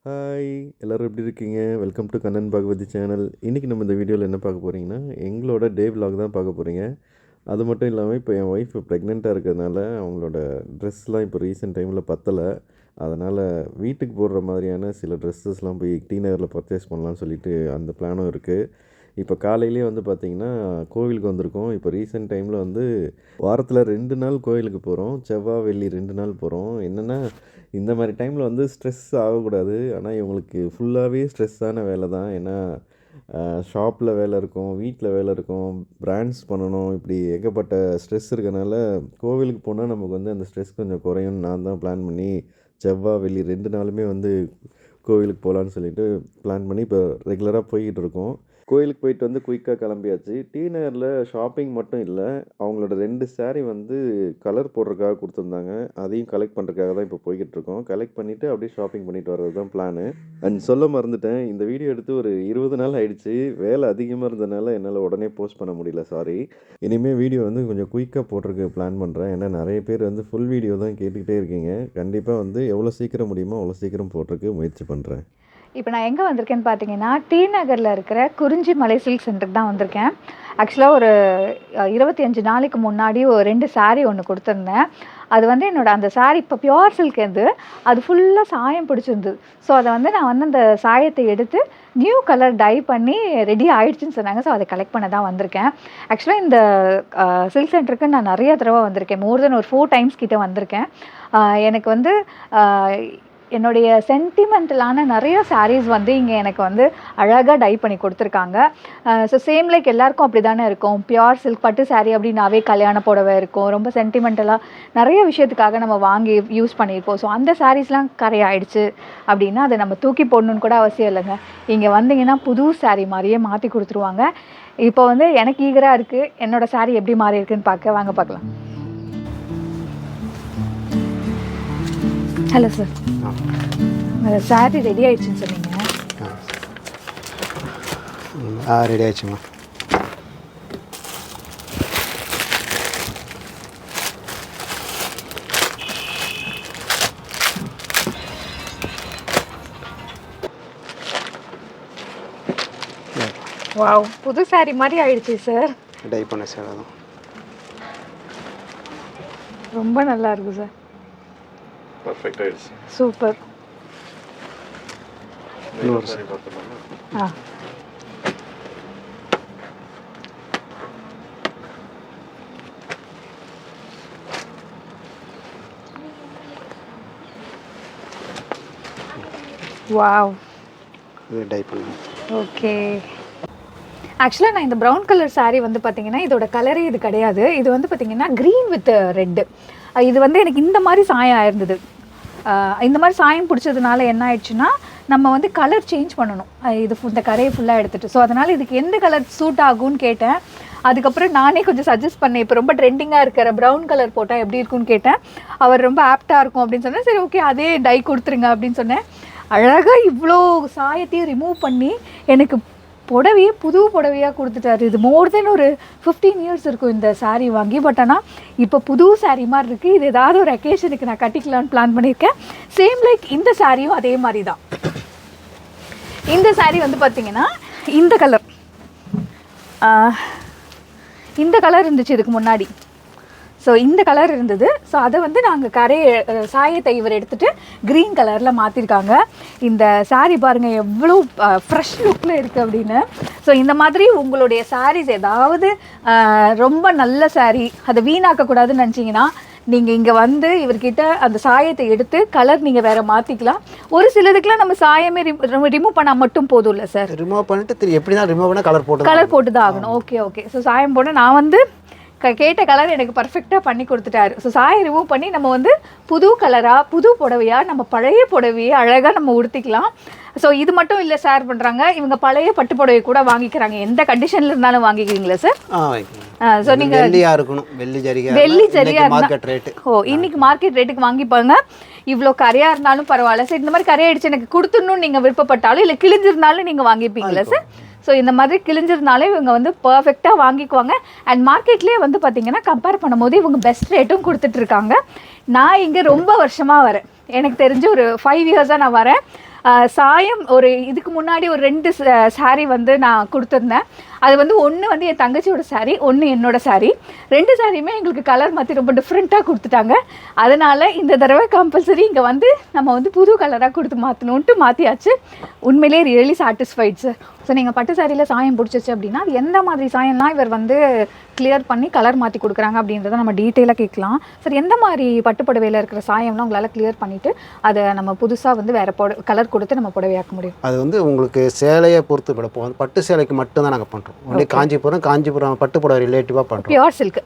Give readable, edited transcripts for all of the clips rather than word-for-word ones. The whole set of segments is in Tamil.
ஹாய் எல்லோரும் எப்படி இருக்கீங்க? Welcome to Kannan Bhagavathi channel. இன்றைக்கி நம்ம இந்த வீடியோவில் என்ன பார்க்க போகிறீங்கன்னா, எங்களோட டே விலாக் தான் பார்க்க போகிறீங்க. அது மட்டும் இல்லாமல் இப்போ என் ஒய்ஃப் ப்ரெக்னெண்ட்டாக இருக்கிறதுனால அவங்களோட ட்ரெஸ்லாம் இப்போ ரீசெண்ட் டைமில் பத்தலை. அதனால் வீட்டுக்கு போடுற மாதிரியான சில ட்ரெஸ்ஸஸ்லாம் போய் டி நகரில் பர்ச்சேஸ் பண்ணலான்னு சொல்லிட்டு அந்த பிளானும் இருக்குது. இப்போ காலையிலேயே வந்து பார்த்திங்கன்னா கோவிலுக்கு வந்திருக்கோம். இப்போ ரீசெண்ட் டைமில் வந்து வாரத்தில் 2 நாள் கோவிலுக்கு போகிறோம். செவ்வாய், வெள்ளி 2 நாள் போகிறோம். என்னென்னா இந்த மாதிரி டைமில் வந்து ஸ்ட்ரெஸ் ஆகக்கூடாது. ஆனால் இவங்களுக்கு ஃபுல்லாகவே ஸ்ட்ரெஸ்ஸான வேலை தான். ஏன்னா ஷாப்பில் வேலை இருக்கும், வீட்டில் வேலை இருக்கும், பிராண்ட்ஸ் பண்ணணும், இப்படி ஏகப்பட்ட ஸ்ட்ரெஸ் இருக்கனால கோவிலுக்கு போனால் நமக்கு வந்து அந்த ஸ்ட்ரெஸ் கொஞ்சம் குறையும்னு நான் தான் பிளான் பண்ணி செவ்வாய், வெள்ளி 2 நாளுமே வந்து கோவிலுக்கு போகலான்னு சொல்லிட்டு பிளான் பண்ணி இப்போ ரெகுலராக போய்கிட்டு இருக்கோம். கோயிலுக்கு போயிட்டு வந்து குயிக்காக கிளம்பியாச்சு. டி நகரில் ஷாப்பிங் மட்டும் இல்லை, அவங்களோட 2 சாரீ வந்து கலர் போடுறதுக்காக கொடுத்துருந்தாங்க. அதையும் கலெக்ட் பண்ணுறதுக்காக தான் இப்போ போய்கிட்டுருக்கோம். கலெக்ட் பண்ணிவிட்டு அப்படியே ஷாப்பிங் பண்ணிட்டு வர்றது தான் பிளானு. அண்ட் சொல்ல மறந்துட்டேன், இந்த வீடியோ எடுத்து ஒரு 20 நாள் ஆகிடுச்சு. வேலை அதிகமாக இருந்ததுனால என்னால் உடனே போஸ்ட் பண்ண முடியல, சாரி. இனிமேல் வீடியோ வந்து கொஞ்சம் குயிக்காக போடுறதுக்கு பிளான் பண்ணுறேன். ஏன்னா நிறைய பேர் வந்து ஃபுல் வீடியோ தான் கேட்டுக்கிட்டே இருக்கீங்க. கண்டிப்பாக வந்து எவ்வளோ சீக்கிரம் முடியுமோ அவ்வளோ சீக்கிரம் போடுறதுக்கு முயற்சி பண்ணுறேன். இப்போ நான் எங்கே வந்திருக்கேன்னு பார்த்தீங்கன்னா, டி நகரில் இருக்கிற குறிஞ்சி மலை சில்க் சென்டருக்கு தான் வந்திருக்கேன். ஆக்சுவலாக ஒரு 25 நாளைக்கு முன்னாடி ஒரு 2 சாரீ ஒன்று கொடுத்துருந்தேன். அது வந்து அந்த சாரீ இப்போ பியோர் சில்க் அது ஃபுல்லாக சாயம் பிடிச்சிருந்தது. ஸோ அதை வந்து நான் வந்து அந்த சாயத்தை எடுத்து நியூ கலர் டை பண்ணி ரெடி ஆகிடுச்சின்னு சொன்னாங்க. ஸோ அதை கலெக்ட் பண்ண தான் வந்திருக்கேன். ஆக்சுவலாக இந்த சில்க் சென்டருக்கு நான் நிறைய தடவை வந்திருக்கேன். மோர் தென் ஒரு 4 டைம்ஸ் கிட்டே வந்திருக்கேன். எனக்கு வந்து என்னுடைய சென்டிமெண்டலான நிறைய சாரீஸ் வந்து இங்கே எனக்கு வந்து அழகாக டை பண்ணி கொடுத்துருக்காங்க. ஸோ சேம் லைக் எல்லாருக்கும் அப்படி தானே இருக்கும். பியோர் சில்க் பட்டு சாரீ அப்படின்னாவே கல்யாண புடவை இருக்கும், ரொம்ப சென்டிமெண்டலாக நிறைய விஷயத்துக்காக நம்ம வாங்கி யூஸ் பண்ணியிருப்போம். ஸோ அந்த சாரீஸ்லாம் கரையாயிடுச்சு அப்படின்னா அதை நம்ம தூக்கி போடணுன்னு கூட அவசியம் இல்லைங்க. இங்கே வந்தீங்கன்னா புது சாரீ மாதிரியே மாற்றி கொடுத்துருவாங்க. இப்போ வந்து எனக்கு ஈகராக இருக்குது என்னோடய சாரீ எப்படி மாறி இருக்குன்னு வாங்க பார்க்கலாம். ஹலோ சார், சாரி ரெடி ஆயிடுச்சுன்னு சொன்னீங்க. ரெடி ஆயிடுச்சுமா. வாவ், புது சாரி மாதிரி ஆயிடுச்சு சார். டை பண்ண சார், அதான் ரொம்ப நல்லா இருக்கு சார். பர்ஃபெக்ட் ஆயிடுச்சு. சூப்பர். வாவ், இது டை பண்ணேன். ஓகே. ஆக்சுவலாக நான் இந்த ப்ரௌன் கலர் சாரீ வந்து பார்த்தீங்கன்னா இதோட கலரே இது கிடையாது. இது வந்து பார்த்தீங்கன்னா க்ரீன் வித் ரெட்டு. இது வந்து எனக்கு இந்த மாதிரி சாயம் ஆயிருந்தது. இந்த மாதிரி சாயம் பிடிச்சதுனால என்ன ஆயிடுச்சுன்னா நம்ம வந்து கலர் சேஞ்ச் பண்ணணும். இந்த கரையை ஃபுல்லாக எடுத்துகிட்டு. ஸோ அதனால் இதுக்கு எந்த கலர் சூட் ஆகும்னு கேட்டேன். அதுக்கப்புறம் நானே கொஞ்சம் சஜஸ்ட் பண்ணேன். இப்போ ரொம்ப ட்ரெண்டிங்காக இருக்கிற ப்ரௌன் கலர் போட்டால் எப்படி இருக்குன்னு கேட்டேன். அவர் ரொம்ப ஆப்டாக இருக்கும் அப்படின்னு சொன்னேன். சரி ஓகே, அதே டை கொடுத்துருங்க அப்படின்னு சொன்னேன். அழகாக இவ்வளோ சாயத்தையும் ரிமூவ் பண்ணி எனக்கு புடவையே புது புடவையாக கொடுத்துட்டாரு. இது மோர் தென் ஒரு 15 இயர்ஸ் இருக்கும் இந்த சாரீ வாங்கி. பட் ஆனால் இப்போ புது சாரீ மாதிரி இருக்குது. இது ஏதாவது ஒரு அக்கேஷனுக்கு நான் கட்டிக்கலான்னு பிளான் பண்ணியிருக்கேன். சேம் லைக் இந்த சாரியும் அதே மாதிரி தான். இந்த சாரீ வந்து பார்த்திங்கன்னா இந்த கலர் இருந்துச்சு இதுக்கு முன்னாடி. ஸோ இந்த கலர் இருந்தது. ஸோ அதை வந்து நாங்கள் சாயத்தை இவர் எடுத்துகிட்டு க்ரீன் கலரில் மாற்றிருக்காங்க. இந்த சாரீ பாருங்கள் எவ்வளோ ஃப்ரெஷ் லுக்கில் இருக்குது அப்படின்னு. ஸோ இந்த மாதிரி உங்களுடைய சாரீஸ் ஏதாவது ரொம்ப நல்ல சாரீ அதை வீணாக்கக்கூடாதுன்னு நினச்சிங்கன்னா நீங்கள் இங்கே வந்து இவர்கிட்ட அந்த சாயத்தை எடுத்து கலர் நீங்கள் வேறு மாற்றிக்கலாம். ஒரு சிலதுக்கெலாம் நம்ம சாயமே ரிமூவ் பண்ணால் மட்டும் போதும் இல்லை சார். ரிமூவ் பண்ணிட்டு எப்படி தான் ரிமூவ் பண்ணால் கலர் போட்டு தான் ஆகணும். Okay okay. ஸோ சாயம் போட நான் வந்து கேட்ட கலர் எனக்கு பர்ஃபெக்டாக பண்ணி கொடுத்துட்டாரு. ஸோ சாயை ரிமூவ் பண்ணி நம்ம வந்து புது கலராக புது புடவையாக நம்ம பழைய புடவையை அழகாக நம்ம உடுத்திக்கலாம். ஸோ இது மட்டும் இல்லை ஷேர் பண்ணுறாங்க, இவங்க பழைய பட்டு புடவை கூட வாங்கிக்கிறாங்க. எந்த கண்டிஷனில் இருந்தாலும் வாங்கிக்கிறீங்களா சார்? ஸோ நீங்கள் வெள்ளி சரியாக மார்க்கெட் ரேட்டு. இன்னைக்கு மார்க்கெட் ரேட்டுக்கு வாங்கிப்பாங்க. இவ்வளோ கரையாக இருந்தாலும் பரவாயில்ல சார். இந்த மாதிரி கரையாயிடுச்சு எனக்கு கொடுத்துடணும்னு நீங்கள் விருப்பப்பட்டாலும் இல்லை கிழிஞ்சிருந்தாலும் நீங்கள் வாங்கிப்பீங்களா சார்? ஸோ இந்த மாதிரி கிழிஞ்சிருந்தாலே இவங்க வந்து பர்ஃபெக்டாக வாங்கிக்குவாங்க. அண்ட் மார்க்கெட்லேயே வந்து பார்த்திங்கன்னா கம்பேர் பண்ணும்போது இவங்க பெஸ்ட் ரேட்டும் கொடுத்துட்ருக்காங்க. நான் இங்கே ரொம்ப வருஷமாக வரேன். எனக்கு தெரிஞ்சு ஒரு 5 இயர்ஸாக நான் வரேன். சாயம் ஒரு இதுக்கு முன்னாடி ஒரு 2 saree வந்து நான் கொடுத்துருந்தேன். அது வந்து ஒன்று வந்து என் தங்கச்சியோட saree, ஒன்று என்னோட saree. 2 சாரியுமே எங்களுக்கு கலர் மாற்றி ரொம்ப டிஃப்ரெண்ட்டாக கொடுத்துட்டாங்க. அதனால் இந்த தடவை கம்பல்சரி இங்கே வந்து நம்ம வந்து புது கலராக கொடுத்து மாற்றணுன்ட்டு மாற்றியாச்சு. உண்மையிலே ரியலி சாட்டிஸ்ஃபைட் சார். ஸோ நீங்கள் பட்டு சாரியில் சாயம் பிடிச்சிச்சு அப்படின்னா அது எந்த மாதிரி சாயம்லாம் இவர் வந்து கிளியர் பண்ணி கலர் மாற்றி கொடுக்குறாங்க அப்படின்றத நம்ம டீட்டெயிலாக கேட்கலாம். சார் எந்த மாதிரி பட்டு புடவையில் இருக்கிற சாயம்லாம் உங்களால் கிளியர் பண்ணிவிட்டு அதை நம்ம புதுசாக வந்து வேறு கலர் கொடுத்து நம்ம புடவையாக்க முடியும்? அது வந்து உங்களுக்கு சேலையை பொறுத்து விடப்போம். பட்டு சேலைக்கு மட்டும் தான் நாங்கள் பண்ணுறோம். ஒன்லி காஞ்சிபுரம் பட்டு புடவை ரிலேட்டிவாக பண்ணுறோம்.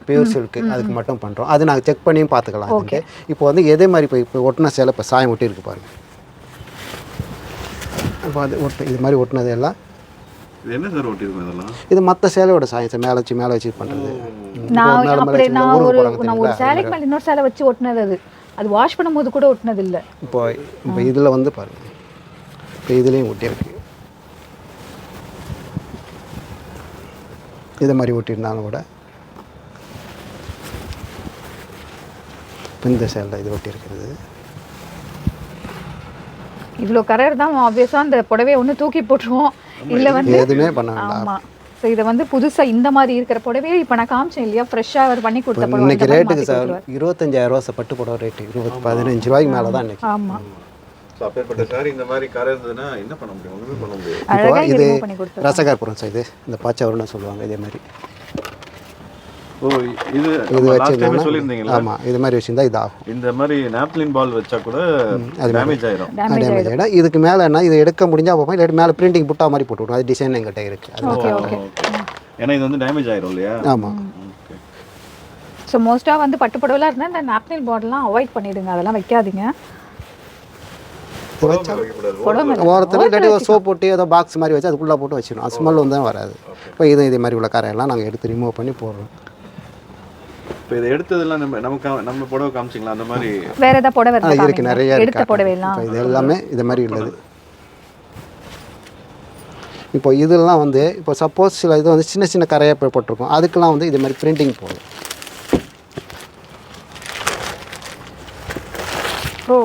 பியூர் சில்க்கு அதுக்கு மட்டும் பண்ணுறோம். அது நாங்கள் செக் பண்ணியும் பார்த்துக்கலாம். ஓகே. இப்போ வந்து எதே மாதிரி இப்போ ஒட்டின சேலை இப்போ சாயம் ஒட்டி இருக்கு பாருங்கள். இப்போ அது இது மாதிரி ஒட்டினது எல்லாம் இது என்ன சார் ஒட்டிருக்கும் இதெல்லாம்? இது மற்ற சேலையோட சாயம் சார். மேலே வச்சு பண்ணுறது. நான் ஒரு சேலைக்கு மேலே இன்னொரு சேலை வச்சு ஒட்டினது. அது வாஷ் பண்ணும்போது கூட ஒட்டினது இல்லை. இப்போ இதில் வந்து பாருங்கள், இப்போ இதுலேயும் ஒட்டியிருக்கு. இதை மாதிரி ஒட்டியிருந்தாலும் கூட இந்த சேலை இது ஒட்டியிருக்கிறது. இவ்வளோ கலர் தான் ஆப்வியஸாக அந்த புடவையை ஒன்று தூக்கி போட்டுருவோம், இல்லை வந்து எதுவுமே பண்ண வேண்டாம். ஆமாம். ஸோ இதை வந்து புதுசாக இந்த மாதிரி இருக்கிற புடவையே இப்போ நான் காமிச்சேன் இல்லையா, ஃப்ரெஷ்ஷாக அவர் பண்ணி கொடுத்த புடவை. இன்னைக்கு ரேட்டுக்கு சார் 25,000 ரூபா பட்டு புடவை ரேட்டு 15 ரூபாய்க்கு மேலே தான் இன்னைக்கு. ஆமாம். அப்பேற்பட்ட சாரி இந்த மாதிரி கரை இருந்ததுன்னா என்ன பண்ண முடியும்? ஒன்றுமே பண்ண முடியாது. அழகாக இது பண்ணி கொடுத்தோம். ரசகார்புரம் சார். இது இந்த பாச்சாவரம்னு சொல்லுவாங்க. இதே மாதிரி இது வச்சுருந்தாங்க. சொல்லியிருந்தீங்களா? ஆமாம், இது மாதிரி வச்சுருந்தா இது ஆகும். இந்த மாதிரி நாப்லின் பால் வச்சா கூட டேமேஜ் ஆயிடும். டேமேஜ் ஆகிடும். இதுக்கு மேலே என்ன, இதை எடுக்க முடிஞ்சால் பார்ப்போம். இல்லாட்டி மேலே பிரிண்டிங் புட்டா மாதிரி போட்டு விடுவோம். அது டிசைன் எங்கிட்ட இருக்குது. ஏன்னா இது வந்து டேமேஜ் ஆயிடும் இல்லையா? ஆமாம். ஸோ மோஸ்ட்டாக வந்து பட்டு புடவைலாம் இருந்தால் இந்த நாப்கின் பாட்டிலாம் அவாய்ட் பண்ணிவிடுங்க, அதெல்லாம் வைக்காதீங்க. ஓரத்தில் இல்லாட்டி ஒரு சோப் போட்டு ஏதோ பாக்ஸ் மாதிரி வச்சு அதுக்குள்ளே போட்டு வச்சிடும். அது ஸ்மெல் வந்து தான் வராது. இப்போ இதே மாதிரி உள்ள கரையெல்லாம் நாங்கள் எடுத்து ரிமூவ் பண்ணி போடுறோம். இப்போ இதை எடுத்ததெல்லாம் நம்ம புடவை காமிச்சிங்களா? அந்த மாதிரி வேறு ஏதாவது புடவை இருக்குது, நிறைய எடுத்த புடவைலாம். இது எல்லாமே இது மாதிரி உள்ளது. இப்போ இதெல்லாம் வந்து இப்போ சப்போஸ் சில இது வந்து சின்ன சின்ன கரையாக போய் போட்டிருக்கோம். அதுக்கெல்லாம் வந்து இது மாதிரி பிரிண்டிங் போடும். ஓ,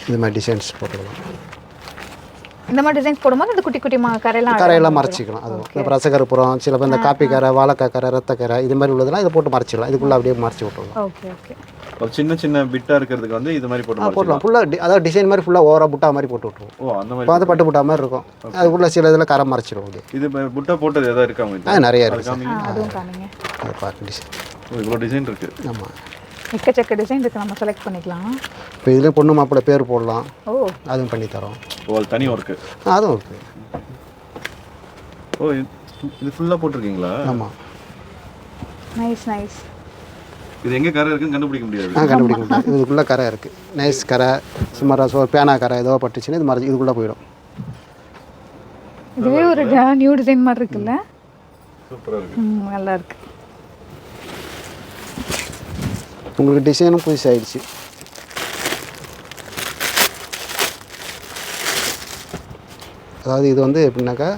இது மாதிரி டிசைன்ஸ் போட்டுக்கலாம். இந்த மாதிரி டிசைன்ஸ் போடும்போது இந்த குட்டி குட்டி கரையெல்லாம் மறைச்சிக்கலாம். அது இந்த ரசகருப்புறம், சில பேர் இந்த காப்பி கரை, வாழைக்காய் கரை, ரத்தக்கரை இது மாதிரி உள்ளதெல்லாம் இதை போட்டு மறைச்சிக்கலாம். இதுக்குள்ளே அப்படியே மறைச்சி விட்டுருலாம். Okay okay. ஒரு சின்ன சின்ன பிட்டாக இருக்கிறதுக்கு வந்து இது மாதிரி போடலாம். ஃபுல்லாக அதாவது டிசைன் மாதிரி ஃபுல்லாக ஓவராக புட்டா மாதிரி போட்டு விட்டுருவோம். ஓ, அந்த மாதிரி. இப்போ வந்து பட்டு புட்டா மாதிரி இருக்கும். அதுக்குள்ளே சில இதில் கரை மறைச்சிடும். இது புட்டா போட்டது எதாவது இருக்காங்க? நிறையா இருக்குது. அதுவும் காமிங்க. அதை பார்க்க டிசைன் இவ்வளோ டிசைன் இருக்குது. ஆமாம், எக்கச்சக்க டிசைன் இருக்குது, நம்ம செலக்ட் பண்ணிக்கலாம். இப்போ இதுலேயும் பொண்ணு மாப்பிள்ளை பேர் போடலாம். ஓ, அதுவும் பண்ணி தரோம். ஓ, அது தனி ஒர்க்கு. அதுவும் இருக்குது. ஓ, இது ஃபுல்லாக போட்டிருக்கீங்களா? ஆமாம். Nice nice. இது எங்கே கரை இருக்குன்னு கண்டுபிடிக்க முடியாது. கண்டுபிடிக்க முடியாது. இதுக்குள்ளே கரை இருக்குது. நைஸ் கரை, சுமாராக பேனா கரை ஏதோ பட்டுச்சுன்னா இது மாதிரி இதுக்குள்ளே போயிடும். இதுவே ஒரு நியூ டிசைன் மாதிரி இருக்குல்ல? சூப்பராக இருக்குது. நல்லா இருக்கு. உங்களுக்கு டிசைனும் புதுசாகிடுச்சு. அதாவது இது வந்து எப்படின்னாக்கா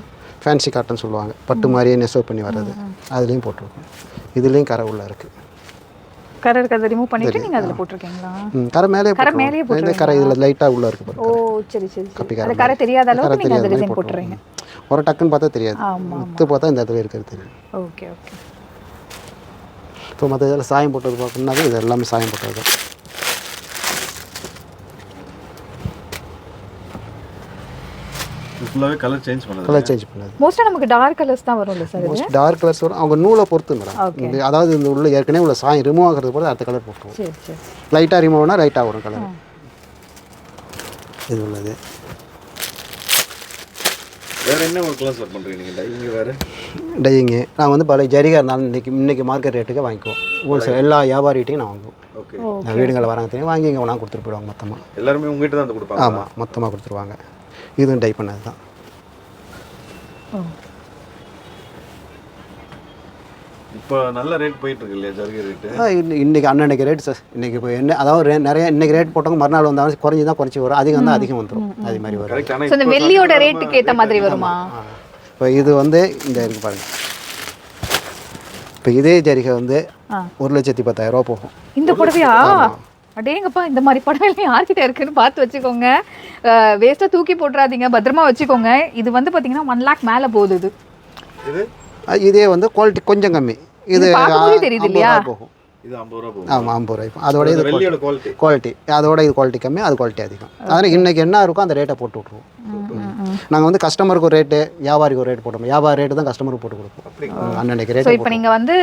ஃபேன்சி காட்டன் சொல்லுவாங்க. பட்டு மாதிரியே நெசவு பண்ணி வர்றது. அதுலேயும் போட்டிருக்கோம். இதுலேயும் கரை உள்ள இருக்குது. கரை இருக்கிறத ரிமூவ் பண்ணிட்டு நீங்கள் அதில் போட்டிருக்கீங்களா? கரை மேலே இந்த கரை இதில் லைட்டாக உள்ளே இருக்குது. ஓ, சரி சரி. அந்த கரை தெரியாத அளவுக்கு நீங்கள் அந்த டிசைன் போட்டுறீங்க. ஒரு டக்குன்னு பார்த்தா தெரியாது. முத்து பார்த்தா இந்த இடத்துல இருக்கிறது தெரியும். Okay okay. இப்போ மற்ற இதில் சாயம் போட்டது பார்க்கணுன்னாவே இது எல்லாமே சாயம் போட்டது தான். ஃபுல்லாகவே கலர் சேஞ்ச் பண்ணது. கலர் சேஞ்ச் பண்ணது. மோஸ்ட்டாக நமக்கு டார்க் கலர்ஸ் தான் வரும்ல சார்? மோஸ்ட் டார்க் கலர்ஸ் வரும். அவங்க நூலை பொறுத்து மேடம். அதாவது இந்த உள்ள ஏற்கனவே உள்ள சாயம் ரிமூவ் ஆகிறது போது அடுத்த கலர் போட்டுருவோம். சரி சரி. லைட்டாக ரிமூவ் ஆனால் லைட்டாக வரும் கலர். இது உள்ளது. வேறு என்ன ஒர்க்லாம் சார் பண்ணுறீங்க நீங்கள்? டையிங்கு வேறு? டையிங்கு நான் வந்து பல ஜரிகா இருந்தாலும் இன்றைக்கி மார்க்கெட் ரேட்டுக்கு வாங்கிக்குவோம். ஹோல்சேல் எல்லா வியாபாரிகிட்டையும் நான் வாங்குவோம். ஓகே. நான் வீடுங்களில் வராங்க தெரியும், வாங்கி இங்கே வேணால் கொடுத்துட்டு போயிடுவாங்க மொத்தமாக. எல்லாருமே உங்கள்கிட்ட தான் வந்து கொடுப்பாங்க? ஆமாம், மொத்தமாக கொடுத்துருவாங்க. இதுவும் டை பண்ணது தான். இப்போ நல்ல ரேட் போயிட்டு இருக்கு இல்லையா ஜரிகை ரேட்டு? இன்றைக்கி அன்னன்னைக்கு ரேட் சார். இன்றைக்கி இப்போ என்ன அதாவது நிறைய இன்றைக்கி ரேட் போட்டவங்க மறுநாள் வந்தாலும் குறைஞ்சி தான் குறைச்சி வரும். அதிகம் தான் அதிகம் வந்துடும். அது மாதிரி வரும். கரெக்டான இந்த வெள்ளியோட ரேட்டுக்கு ஏற்ற மாதிரி வருமா? இப்போ இது வந்து இந்த இருக்கு பாருங்கள். இப்போ இதே ஜரிகை வந்து 1,10,000 போகும். இந்த புடவையா? அடேங்கப்பா, இந்த மாதிரி புடவைலாம் யார்கிட்ட இருக்குன்னு பார்த்து வச்சுக்கோங்க. வேஸ்ட்டாக தூக்கி போட்டுறாதீங்க, பத்திரமா வச்சுக்கோங்க. இது வந்து பார்த்தீங்கன்னா 1 lakh மேலே போகுது. இதே வந்து குவாலிட்டி கொஞ்சம் கம்மி. இது பார்க்கும்போது தெரியுது இல்லையா? போகும். இது 50 ரூபா போகும். ஆமாம் 50 ரூபாய். அதோட இது வெள்ளியோட குவாலிட்டி அதோட இது குவாலிட்டி கம்மி, அது குவாலிட்டி அதிகம். அதனால் இன்றைக்கி என்ன இருக்கோ அந்த ரேட்டை போட்டு விட்ருவோம். நாங்கள் வந்து கஸ்டமருக்கு ஒரு ரேட்டு, வியாபாரிக்கு ஒரு ரேட் போட்டோம். வியாபார ரேட்டு தான் கஸ்டமருக்கு போட்டு கொடுப்போம். அன்னன்னைக்கு ரேட். ஸோ இப்போ நீங்கள் வந்து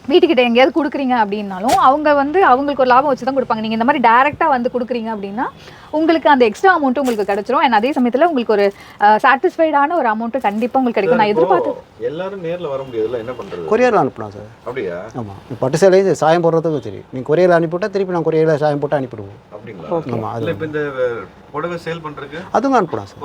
வீட்டுக்கிட்ட எங்கேயாவது கொடுக்குறீங்க அப்படின்னாலும் அவங்க வந்து அவங்களுக்கு ஒரு லாபம் வச்சு தான் கொடுப்பாங்க. நீங்கள் இந்த மாதிரி டேரெக்டாக வந்து கொடுக்குறீங்க அப்படின்னா உங்களுக்கு அந்த எக்ஸ்ட்ரா அமௌண்ட்டும் உங்களுக்கு கிடைச்சிரும். அண்ட் அதே சமயத்தில் உங்களுக்கு ஒரு சாட்டிஸ்ஃபைடான ஒரு அமௌண்ட்டும் கண்டிப்பாக உங்களுக்கு கிடைக்கும். நான் எதிர்பார்த்து எல்லாரும் நேரில் வர முடியாதுல்ல, என்ன பண்ணுறது? கொரியரில் அனுப்பலாம் சார். அப்படியா? ஆமாம். பட்டு சேலையை சாயம் போடுறதுக்கு தெரியும். நீங்கள் கொரியரில் அனுப்பிவிட்டா திருப்பி நான் கொரியரில் சாயம் போட்டு அனுப்பிடுவோம். அப்படிங்களா? ஆமாம். அது இப்போ இந்த புடவை சேல் பண்ணுறதுக்கு அதுவும் அனுப்பலாம் சார்.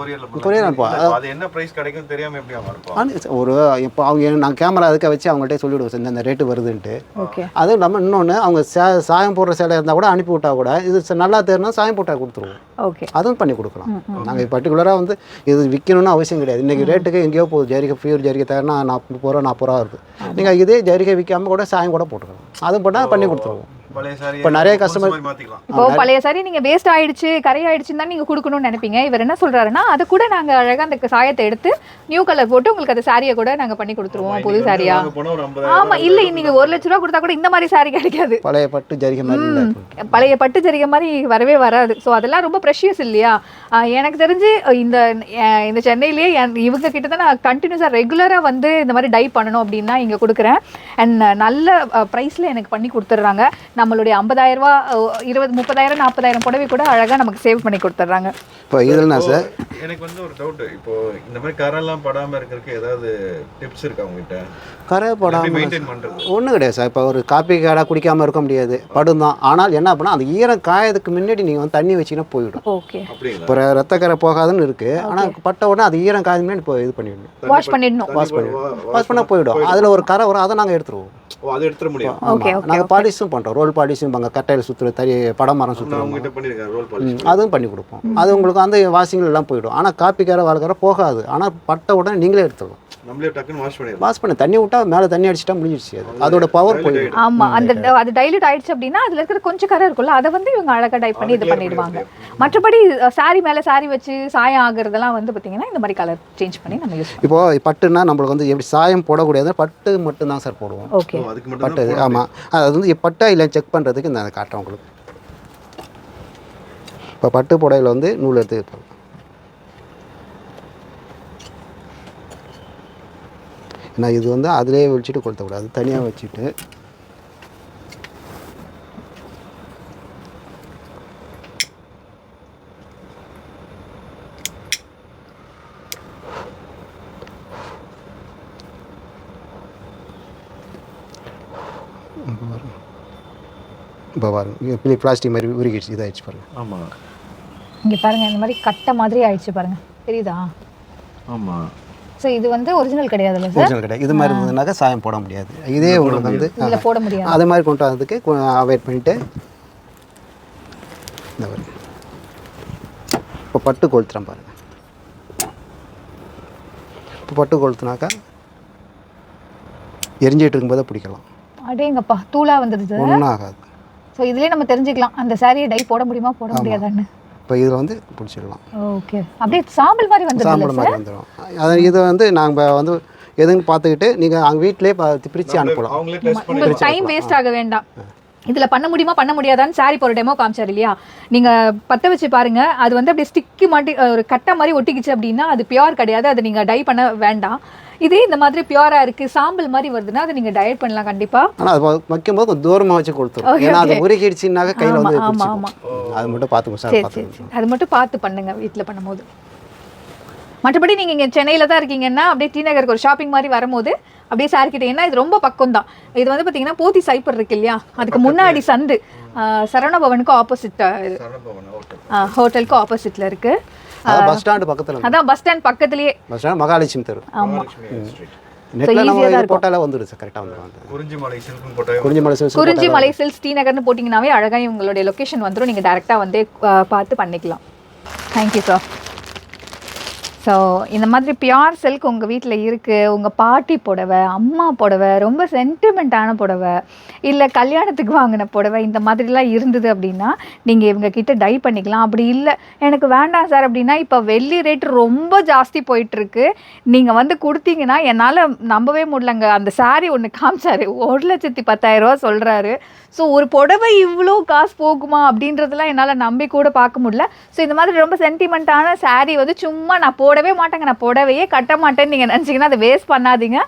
கொரியர் அனுப்புவோம். அது என்ன ப்ரைஸ் கிடைக்கும் தெரியாமல் எப்படி அனுப்புவோம்? ஒரு இப்போ அவங்க நாங்கள் கேமரா அதுக்க வச்சு அவங்கள்ட்ட சொல்லிவிடுவோம் சார் இந்த ரேட்டு வருதுன்ட்டு. ஓகே. அதுவும் இல்லாமல் இன்னொன்று அவங்க சாயம் போடுற சேலை இருந்தால் கூட அனுப்பி விட்டா கூட இது நல்லா தெரினா சாயம் போட்டால் கொடுத்துருவோம். ஓகே. அதுவும் பண்ணி கொடுக்கலாம். நாங்கள் பர்டிகுலராக வந்து இது விற்கணும்னு அவசியம் கிடையாது. இன்றைக்கி ரேட்டுக்கு எங்கேயோ போகுது. ஜரிகை பியூர் ஜரிகை தரனா 40 ரூபா இருக்குது. நீங்கள் இதே ஜரிகை விற்காமல் கூட சாயம் கூட போட்டுக்கலாம். அதுவும் போட்டால் பண்ணி கொடுத்துருவோம். இப்போ நிறைய கஸ்டமர் இப்போ பழைய சாரி நீங்கள் வேஸ்ட் ஆயிடுச்சு, கரை ஆயிடுச்சுன்னு தான் நீங்கள் கொடுக்கணும்னு நினைப்பீங்க. இவர் என்ன சொல்கிறாருன்னா அதை கூட நாங்கள் அழகாக அந்த சாயத்தை எடுத்து நியூ கலர் போட்டு உங்களுக்கு அந்த சாரியை கூட நாங்கள் பண்ணி கொடுத்துருவோம். புது சாரியா? ஆமாம். இல்லை, நீங்கள் 1 லட்ச ரூபா கொடுத்தா கூட இந்த மாதிரி சாரி கிடைக்காது. பழைய பட்டு ஜரிகை மாதிரி பழைய பட்டு ஜரிகை மாதிரி வரவே வராது. ஸோ அதெல்லாம் ரொம்ப ப்ரெஷியஸ் இல்லையா? எனக்கு தெரிஞ்சு இந்த சென்னையிலேயே இவங்க கிட்ட தான் நான் கண்டினியூஸாக ரெகுலராக வந்து இந்த மாதிரி டை பண்ணணும் அப்படின்னா இங்கே கொடுக்குறேன். அண்ட் நல்ல ப்ரைஸில் எனக்கு பண்ணி கொடுத்துட்றாங்க. நம்மளுடைய 50,000 ரூபா 20, 30,000, 40,000 புடவை கூட அழகாக நமக்கு சேவ் பண்ணி கொடுத்துட்றாங்க. இப்போ இதெல்லாம் சார் எனக்கு வந்து ஒரு டவுட். இப்போ இந்த மாதிரி கரெல்லாம் படாமல் இருக்கிறதுக்கு ஏதாவது டிப்ஸ் இருக்கா உங்ககிட்ட? கரை படாமல் மெயின்டைன் பண்ணுறது ஒன்றும் கிடையாது சார். இப்போ ஒரு காப்பி காடாக குடிக்காமல் இருக்க முடியாது, படும் தான். ஆனால் என்ன பண்ணால் அந்த ஈரம் காயதுக்கு முன்னாடி நீங்கள் வந்து தண்ணி வச்சிங்கன்னா போயிடும். ஓகே. இப்போ ரத்தக்கரை போகாதுன்னு இருக்குது. ஆனால் பட்ட உடனே அது ஈரம் காயது முன்னாடி இப்போ இது பண்ணிடணும், வாஷ் பண்ணிடணும். வாஷ் பண்ணால் போயிடும். அதில் ஒரு கரை வரும், அதை நாங்கள் எடுத்துருவோம். அதை எடுத்துட முடியும். நாங்கள் பாலிஷும் பண்ணுறோம். ரோல் பாலிஷும் பாங்க, கட்டையில் சுற்றுற தறி படமரம் சுற்றுறோம். அதுவும் பண்ணி கொடுப்போம். அது உங்களுக்கு அந்த வாஷிங்கில் எல்லாம் போயிடும். ஆனால் காப்பி காரை வாழ்க்கரை போகாது. ஆனால் பட்ட உடனே நீங்களே எடுத்துடலாம். நம்மளே டக்குன்னு வாஷ் பண்ணி தண்ணி விட்டா மேலே தண்ணி அடிச்சிட்டா முடிஞ்சிடுச்சு. அதோட பவர் போயிடும். ஆமாம். அது டைல்யூட் ஆயிடுச்சு அப்படின்னா அதில் இருக்கிற கொஞ்சம் கரை இருக்குல்ல, அதை வந்து இவங்க அழகாக டை பண்ணி இது பண்ணிடுவாங்க. மற்றபடி சாரி மேலே சாரி வச்சு சாயம் ஆகுறதெல்லாம் வந்து பார்த்தீங்கன்னா இந்த மாதிரி கலர் சேஞ்ச் பண்ணி நம்ம யூஸ். இப்போ பட்டுன்னா நம்மளுக்கு வந்து எப்படி சாயம் போடக்கூடாது, பட்டு மட்டும் தான் சார் போடுவோம். ஓகே. பட்டு. ஆமாம். அது வந்து பட்டா இல்லை செக் பண்ணுறதுக்கு நான் காட்டுறேன் உங்களுக்கு. இப்போ பட்டு புடவையில் வந்து நூல் எடுத்து இருப்பாங்க. ஏன்னா இது வந்து அதிலே வச்சுட்டு கொளுத்தக்கூடாது, தனியாக வச்சுட்டு இப்போ பாருங்க பிளாஸ்டிக் மாதிரி உருகிடுச்சு, இதாகிடுச்சு பாருங்க. ஆமாம். இங்கே பாருங்க, இந்த மாதிரி கட்டை மாதிரி ஆயிடுச்சு பாருங்க, தெரியுதா? ஆமாம். ஸோ இது வந்து ஒரிஜினல் கிடையாதுல்ல சார்? ஒரிஜினல் கிடையாது. இது மாதிரி இருந்ததுனாக்கா சாயம் போட முடியாது. இதே உங்களுக்கு வந்து இதில் போட முடியாது. அது மாதிரி கொண்டு வரதுக்கு அவாய்ட் பண்ணிவிட்டு இந்த பாருங்க. இப்போ பட்டு கொளுத்துறேன் பாருங்கள். இப்போ பட்டு கொளுத்துனாக்கா எரிஞ்சிட்டு இருக்கும்போதே பிடிக்கலாம். அடேங்கப்பா, தூளாக வந்துடுது. ஒன்றும் ஆகாது. ஸோ இதுலேயே நம்ம தெரிஞ்சுக்கலாம் அந்த சாரியை டை போட முடியுமா போட முடியாதான்னு. இப்போ இதில் வந்து பிடிச்சிடலாம். ஓகே. அப்படியே சாம்பல் மாதிரி வந்துடும். சாம்பல் மாதிரி வந்துடும். அது இதை வந்து நாங்கள் வந்து எதுன்னு பார்த்துக்கிட்டு நீங்கள் அங்கே வீட்டிலே பிரித்து அனுப்பலாம். உங்களுக்கு டைம் வேஸ்ட் ஆக வேண்டாம். இதில் பண்ண முடியுமா பண்ண முடியாதான்னு சாரி போகிற டெமோ காமிச்சார் இல்லையா? நீங்கள் பற்ற வச்சு பாருங்கள். அது வந்து அப்படியே ஸ்டிக்கு மாட்டி ஒரு கட்டை மாதிரி ஒட்டிக்கிச்சு அப்படின்னா அது பியூர் கிடையாது. அதை நீங்கள் டை பண்ண வேண்டாம். இதே இந்த மாதிரி பியூராக இருக்குது, சாம்பல் மாதிரி வருதுன்னா அதை நீங்கள் டயட் பண்ணலாம் கண்டிப்பாக. ஆனால் அது வைக்கும்போது கொஞ்சம் தூரமாக வச்சு கொடுத்துரும். ஏன்னா அது உருகிடுச்சுனாக்க கையில் வந்து ஆமாம் ஆமாம், அது மட்டும் பார்த்துக்கோ சார். சரி சரி, அது மட்டும் பார்த்து பண்ணுங்கள் வீட்டில் பண்ணும்போது. மற்றபடி நீங்கள் இங்கே சென்னையில் தான் இருக்கீங்கன்னா அப்படியே டி நகருக்கு ஒரு ஷாப்பிங் மாதிரி வரும்போது அப்படியே சார்கிட்டேன்னா இது ரொம்ப பக்கம் தான். இது வந்து பார்த்தீங்கன்னா போத்தி சைப்பர் இருக்கு இல்லையா, அதுக்கு முன்னாடி சந்து சரவண பவனுக்கு ஆப்போசிட், ஹோட்டலுக்கு ஆப்போசிட்டில் இருக்குது. பஸ் ஸ்டாண்ட் பக்கத்தில். அதான் பஸ் ஸ்டாண்ட் பக்கத்துலேயே. பஸ் ஸ்டாண்ட் மகாலட்சுமி தெரு. ஆமாம். நெட்ல நம்ம போட்டாலே வந்துடும் சார், கரெக்டாக வந்துடும். குறிஞ்சி மலை சில்க்ஸ் டி நகர்னு போட்டிங்கனாவே அழகாக உங்களுடைய லொக்கேஷன் வந்துடும். நீங்கள் டேரெக்டாக வந்து பார்த்து பண்ணிக்கலாம். Thank you sir. ஸோ இந்த மாதிரி பியூர் சில்க் உங்கள் வீட்டில் இருக்குது, உங்கள் பாட்டி புடவை, அம்மா புடவை, ரொம்ப சென்டிமெண்ட்டான புடவை, இல்லை கல்யாணத்துக்கு வாங்கின புடவை இந்த மாதிரிலாம் இருந்தது அப்படின்னா நீங்கள் இவங்க கிட்ட டை பண்ணிக்கலாம். அப்படி இல்லை எனக்கு வேண்டாம் சார் அப்படின்னா, இப்போ வெள்ளி ரேட் ரொம்ப ஜாஸ்தி போயிட்டுருக்கு, நீங்கள் வந்து கொடுத்தீங்கன்னா என்னால் நம்பவே முடியலங்க. அந்த சாரீ ஒன்று காமிச்சாரு, 1,10,000 சொல்கிறாரு. ஸோ ஒரு புடவை இவ்வளோ காசு போகுமா அப்படின்றதெல்லாம் என்னால் நம்பி கூட பார்க்க முடியல. ஸோ இந்த மாதிரி ரொம்ப சென்டிமெண்ட்டான சாரீ வந்து சும்மா நான் போடவே மாட்டேங்க, நான் புடவையே கட்ட மாட்டேன்னு நீங்கள் நினச்சிங்கன்னா அதை வேஸ்ட் பண்ணாதீங்க.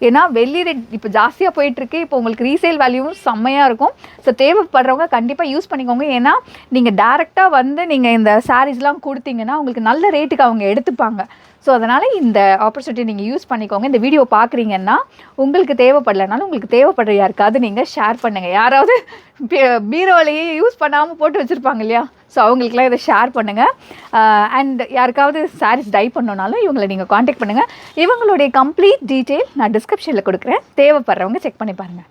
ஏன்னா வெள்ளி ரேட் இப்போ ஜாஸ்தியாக போயிட்டுருக்கு. இப்போ உங்களுக்கு ரீசேல் வேல்யூவும் செம்மையாக இருக்கும். ஸோ தேவைப்படுறவங்க கண்டிப்பாக யூஸ் பண்ணிக்கோங்க. ஏன்னா நீங்கள் டேரெக்டாக வந்து நீங்கள் இந்த சாரீஸ்லாம் கொடுத்தீங்கன்னா உங்களுக்கு நல்ல ரேட்டுக்கு அவங்க எடுத்துப்பாங்க. ஸோ அதனால் இந்த ஆப்பர்ச்சுனிட்டி நீங்கள் யூஸ் பண்ணிக்கோங்க. இந்த வீடியோ பார்க்குறீங்கன்னா உங்களுக்கு தேவைப்படலைனாலும் உங்களுக்கு தேவைப்படுற யாருக்காவது நீங்கள் ஷேர் பண்ணுங்கள். யாராவது பீரோலையே யூஸ் பண்ணாமல் போட்டு வச்சுருப்பாங்க இல்லையா, ஸோ அவங்களுக்குலாம் இதை ஷேர் பண்ணுங்கள். அண்ட் யாருக்காவது சாரீஸ் டை பண்ணணுன்னாலும் இவங்களை நீங்கள் காண்டாக்ட் பண்ணுங்கள். இவங்களுடைய கம்ப்ளீட் டீட்டெயில் நான் டிஸ்கிரிப்ஷனில் கொடுக்குறேன், தேவைப்படுறவங்க செக் பண்ணி பாருங்கள்.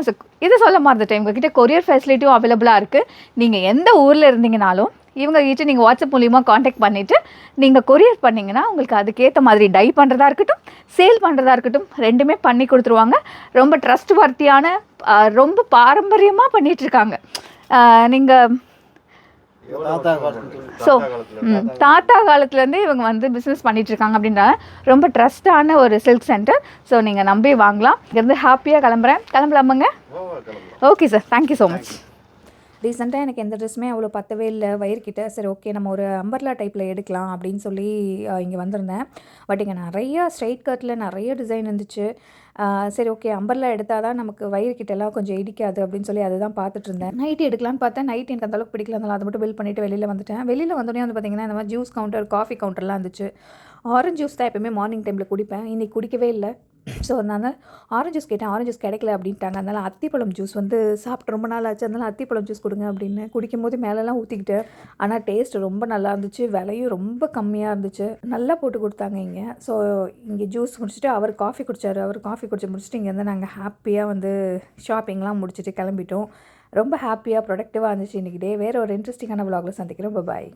ஸோ இது சொல்ல மறந்துட்டேன், உங்ககிட்ட கொரியர் ஃபெசிலிட்டியும் அவைலபிளாக இருக்குது. நீங்கள் எந்த ஊரில் இருந்தீங்கனாலும் இவங்க கிட்ட நீங்கள் வாட்ஸ்அப் மூலிமா காண்டாக்ட் பண்ணிவிட்டு நீங்கள் கொரியர் பண்ணிங்கன்னா உங்களுக்கு அதுக்கேற்ற மாதிரி டை பண்ணுறதா இருக்கட்டும், சேல் பண்ணுறதா இருக்கட்டும், ரெண்டுமே பண்ணி கொடுத்துருவாங்க. ரொம்ப ட்ரஸ்ட் வர்த்தியான, ரொம்ப பாரம்பரியமாக பண்ணிகிட்ருக்காங்க. நீங்கள் ஸோ தாத்தா காலத்துலேருந்தே இவங்க வந்து பிஸ்னஸ் பண்ணிகிட்ருக்காங்க அப்படின்ற ரொம்ப ட்ரஸ்டான ஒரு சில்க் சென்டர். ஸோ நீங்கள் நம்பி வாங்கலாம். இங்கேருந்து ஹாப்பியாக கிளம்பலாமாங்க? Okay sir, thank you so much. ரீசெண்டாக எனக்கு எந்த ட்ரெஸ்ஸுமே அவ்வளோ பத்தவே இல்லை வயிறுக்கிட்ட. சரி ஓகே நம்ம ஒரு அம்பர்லா டைப்பில் எடுக்கலாம் அப்படின்னு சொல்லி இங்கே வந்திருந்தேன். பட் இங்கே நிறையா ஸ்ட்ரைட் கட்டில் நிறைய டிசைன் இருந்துச்சு. சரி ஓகே அம்பர்லா எடுத்தால் தான் நமக்கு வயிறுக்கிட்டெல்லாம் கொஞ்சம் இடிக்காது அப்படின்னு சொல்லி அதை தான் பார்த்துட்டு இருந்தேன். நைட்டு எடுக்கலான்னு பார்த்தேன். நைட் எனக்கு அந்தளவுக்கு பிடிக்கல, இருந்தாலும் அதை மட்டும் பில் பண்ணிவிட்டு வெளியில் வந்துட்டேன். வெளியில் வந்தோடனே வந்து பார்த்திங்கன்னா இந்த மாதிரி ஜூஸ் கவுண்டர், காஃபி கவுண்டர்லாம் இருந்துச்சு. ஆரஞ்ச் ஜூஸ் தான் எப்போயுமே மார்னிங் டைமில் குடிப்பேன், இன்றைக்கி குடிக்கவே இல்லை. ஸோ அதனால ஆரஞ்ச் ஜூஸ் கேட்டேன், ஆரஞ்ச் ஜூஸ் கிடைக்கல அப்படின்ட்டாங்க. அதனால் அத்திப்பழம் ஜூஸ் வந்து சாப்பிட்டு ரொம்ப நாள் ஆச்சு, அதனால் அத்திப்பழம் ஜூஸ் கொடுங்க அப்படின்னு குடிக்கும் போது மேலெலாம் ஊற்றிக்கிட்டேன். ஆனால் டேஸ்ட் ரொம்ப நல்லா இருந்துச்சு, விலையும் ரொம்ப கம்மியாக இருந்துச்சு, நல்லா போட்டு கொடுத்தாங்க இங்கே. ஸோ இங்கே ஜூஸ் முடிச்சுட்டு அவர் காஃபி குடித்தார். அவர் காஃபி குடிச்சு முடிச்சுட்டு இங்கேருந்து நாங்கள் ஹாப்பியாக வந்து ஷாப்பிங்லாம் முடிச்சுட்டு கிளம்பிட்டோம். ரொம்ப ஹாப்பியாக ப்ரொடக்டிவாக இருந்துச்சு இன்றைக்கி டே. வேறு ஒரு இன்ட்ரெஸ்டிங்கான vlogல சந்திக்கிறோம். பாய்.